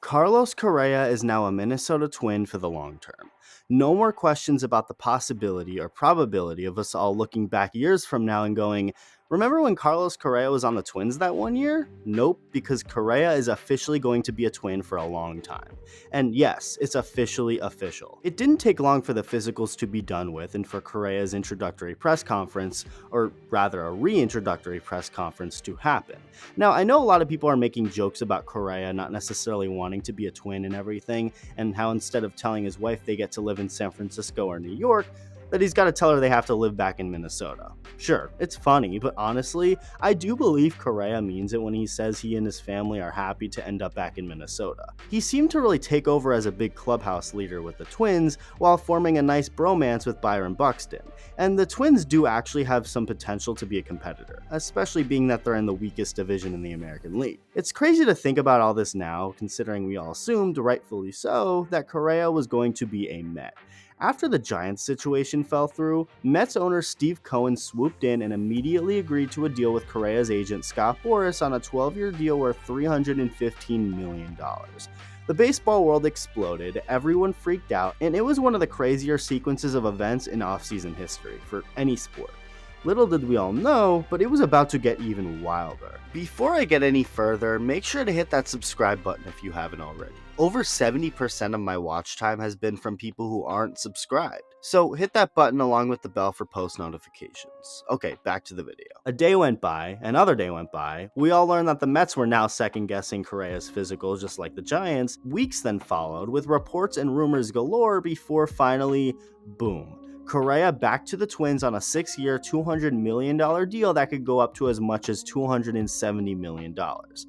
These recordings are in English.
Carlos Correa is now a Minnesota Twin for the long term. No more questions about the possibility or probability of us all looking back years from now and going, remember when Carlos Correa was on the Twins that one year? Nope, because Correa is officially going to be a Twin for a long time. And yes, it's officially official. It didn't take long for the physicals to be done with and for Correa's introductory press conference, or rather a reintroductory press conference, to happen. Now, I know a lot of people are making jokes about Correa not necessarily wanting to be a Twin and everything, and how instead of telling his wife they get to live in San Francisco or New York, that he's got to tell her they have to live back in Minnesota. Sure, it's funny, but honestly, I do believe Correa means it when he says he and his family are happy to end up back in Minnesota. He seemed to really take over as a big clubhouse leader with the Twins while forming a nice bromance with Byron Buxton. And the Twins do actually have some potential to be a competitor, especially being that they're in the weakest division in the American League. It's crazy to think about all this now, considering we all assumed, rightfully so, that Correa was going to be a Met. After the Giants situation fell through, Mets owner Steve Cohen swooped in and immediately agreed to a deal with Correa's agent Scott Boras on a 12-year deal worth $315 million. The baseball world exploded, everyone freaked out, and it was one of the crazier sequences of events in offseason history for any sport. Little did we all know, but it was about to get even wilder. Before I get any further, make sure to hit that subscribe button if you haven't already. Over 70% of my watch time has been from people who aren't subscribed. So hit that button along with the bell for post notifications. Okay, back to the video. A day went by, another day went by. We all learned that the Mets were now second guessing Correa's physical just like the Giants. Weeks then followed with reports and rumors galore before finally, boom. Correa back to the Twins on a 6-year, $200 million deal that could go up to as much as $270 million.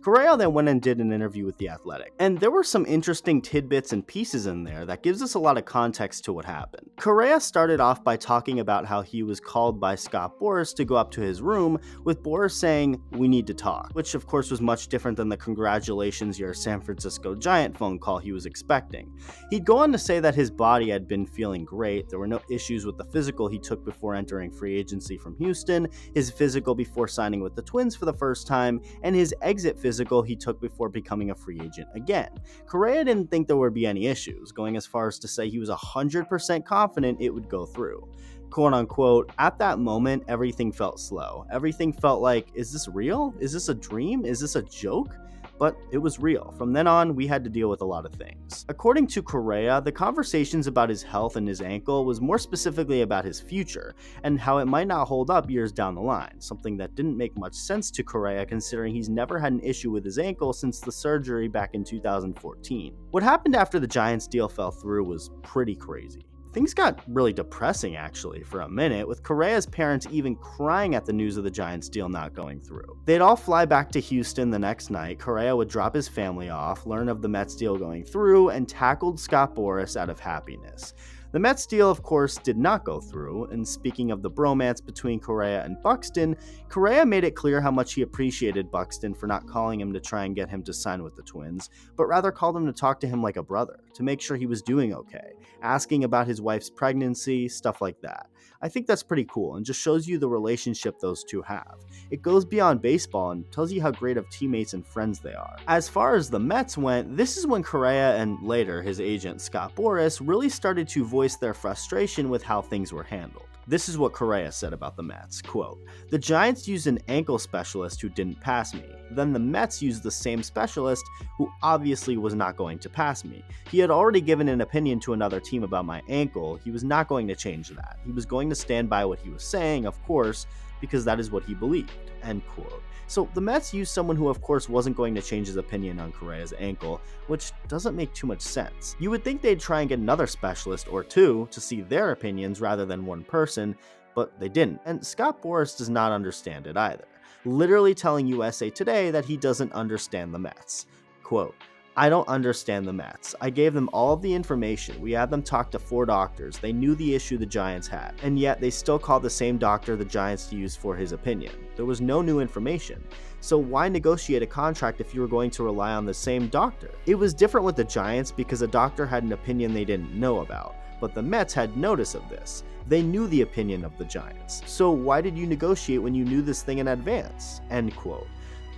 Correa then went and did an interview with The Athletic, and there were some interesting tidbits and pieces in there that gives us a lot of context to what happened. Correa started off by talking about how he was called by Scott Boras to go up to his room, with Boras saying, "We need to talk," which of course was much different than the "congratulations, you're a San Francisco Giant" phone call he was expecting. He'd go on to say that his body had been feeling great, there were no issues with the physical he took before entering free agency from Houston, his physical before signing with the Twins for the first time, and his exit physical he took before becoming a free agent again. Correa didn't think there would be any issues, going as far as to say he was 100% confident it would go through. Quote unquote, at that moment, everything felt slow. Everything felt like, is this real? Is this a dream? Is this a joke? But it was real. From then on, we had to deal with a lot of things. According to Correa, the conversations about his health and his ankle was more specifically about his future, and how it might not hold up years down the line, something that didn't make much sense to Correa considering he's never had an issue with his ankle since the surgery back in 2014. What happened after the Giants deal fell through was pretty crazy. Things got really depressing actually for a minute, with Correa's parents even crying at the news of the Giants deal not going through. They'd all fly back to Houston the next night. Correa would drop his family off, learn of the Mets deal going through, and tackled Scott Boras out of happiness. The Mets deal, of course, did not go through, and speaking of the bromance between Correa and Buxton, Correa made it clear how much he appreciated Buxton for not calling him to try and get him to sign with the Twins, but rather called him to talk to him like a brother, to make sure he was doing okay, asking about his wife's pregnancy, stuff like that. I think that's pretty cool and just shows you the relationship those two have. It goes beyond baseball and tells you how great of teammates and friends they are. As far as the Mets went, this is when Correa and later his agent Scott Boras really started to voice their frustration with how things were handled. This is what Correa said about the Mets, quote, "The Giants used an ankle specialist who didn't pass me. Then the Mets used the same specialist who obviously was not going to pass me. He had already given an opinion to another team about my ankle. He was not going to change that. He was going to stand by what he was saying, of course, because that is what he believed," end quote. So the Mets used someone who of course wasn't going to change his opinion on Correa's ankle, which doesn't make too much sense. You would think they'd try and get another specialist or two to see their opinions rather than one person, but they didn't. And Scott Boras does not understand it either, literally telling USA Today that he doesn't understand the Mets. Quote, "I don't understand the Mets. I gave them all of the information. We had them talk to 4 doctors. They knew the issue the Giants had, and yet they still called the same doctor the Giants used for his opinion. There was no new information. So why negotiate a contract if you were going to rely on the same doctor? It was different with the Giants because a doctor had an opinion they didn't know about, but the Mets had notice of this. They knew the opinion of the Giants. So why did you negotiate when you knew this thing in advance?" End quote.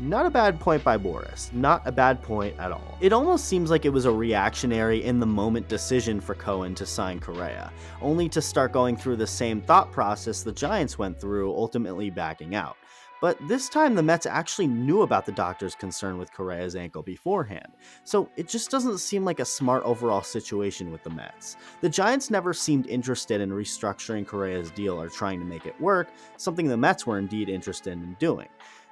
Not a bad point by Boris. Not a bad point at all. It almost seems like it was a reactionary, in-the-moment decision for Cohen to sign Correa, only to start going through the same thought process the Giants went through, ultimately backing out. But this time, the Mets actually knew about the doctor's concern with Correa's ankle beforehand, so it just doesn't seem like a smart overall situation with the Mets. The Giants never seemed interested in restructuring Correa's deal or trying to make it work, something the Mets were indeed interested in doing.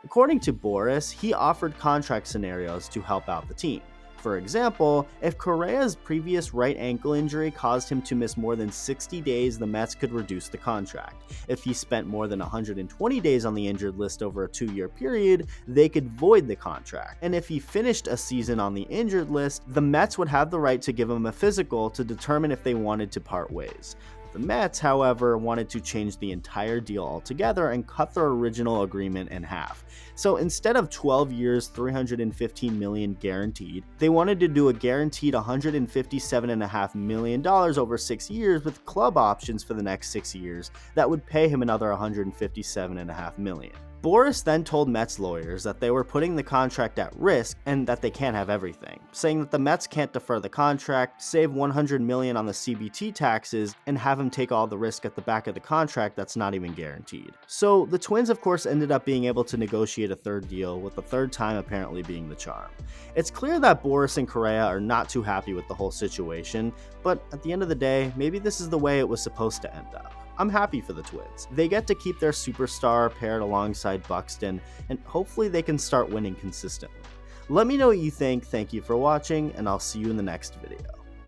According to Boris, he offered contract scenarios to help out the team. For example, if Correa's previous right ankle injury caused him to miss more than 60 days, the Mets could reduce the contract. If he spent more than 120 days on the injured list over a 2-year period, they could void the contract. And if he finished a season on the injured list, the Mets would have the right to give him a physical to determine if they wanted to part ways. The Mets, however, wanted to change the entire deal altogether and cut their original agreement in half. So instead of 12 years, $315 million guaranteed, they wanted to do a guaranteed $157.5 million over 6 years with club options for the next 6 years that would pay him another $157.5 million. Boris then told Mets lawyers that they were putting the contract at risk and that they can't have everything, saying that the Mets can't defer the contract, save $100 million on the CBT taxes, and have him take all the risk at the back of the contract that's not even guaranteed. So the Twins of course ended up being able to negotiate a third deal, with the third time apparently being the charm. It's clear that Boris and Correa are not too happy with the whole situation, but at the end of the day, maybe this is the way it was supposed to end up. I'm happy for the Twins. They get to keep their superstar paired alongside Buxton, and hopefully they can start winning consistently. Let me know what you think. Thank you for watching, and I'll see you in the next video.